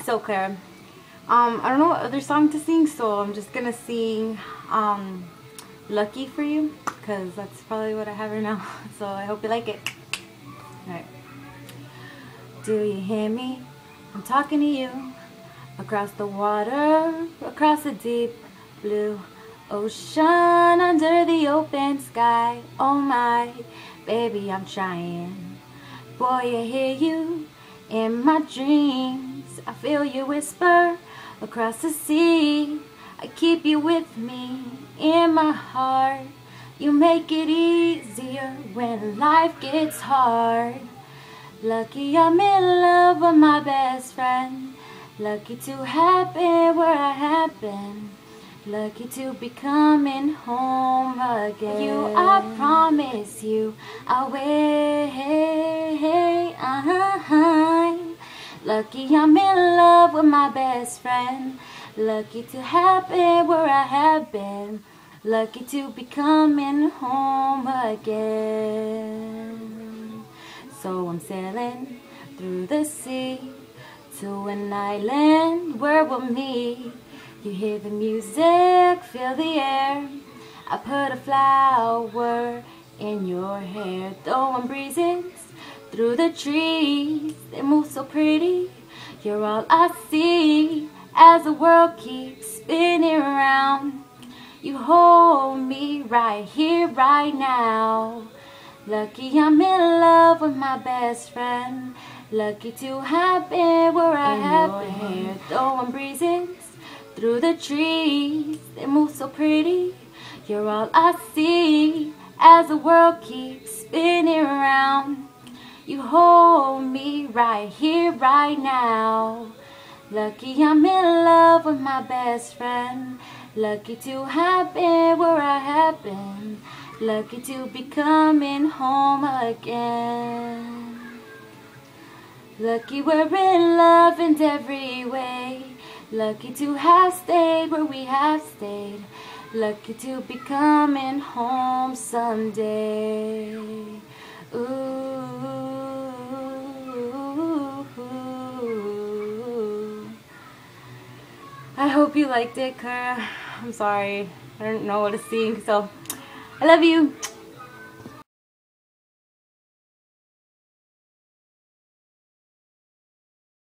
So Clara, I don't know what other song to sing, so I'm just gonna sing Lucky for you, because that's probably what I have right now. So I hope you like it. Alright. Do you hear me? I'm talking to you. Across the water, across the deep blue ocean, under the open sky. Oh my, baby, I'm trying. Boy, I hear you in my dreams. I feel you whisper across the sea. I keep you with me in my heart. You make it easier when life gets hard. Lucky I'm in love with my best friend. Lucky to have been where I have been. Lucky to be coming home again. You, I promise you, I'll wait. Lucky I'm in love with my best friend. Lucky to have been where I have been. Lucky to be coming home again. So I'm sailing through the sea to an island where we'll meet. You hear the music, feel the air. I put a flower in your hair. Though I'm breezing through the trees, they move so pretty. You're all I see as the world keeps spinning around. You hold me right here, right now. Lucky I'm in love with my best friend. Lucky to have been where I have been. Though I'm breezing through the trees, they move so pretty. You're all I see as the world keeps spinning around. You hold me right here, right now. Lucky I'm in love with my best friend. Lucky to have been where I have been. Lucky to be coming home again. Lucky we're in love in every way. Lucky to have stayed where we have stayed. Lucky to be coming home someday. Ooh. I hope you liked it, Clara. I'm sorry. I don't know what to sing, so I love you.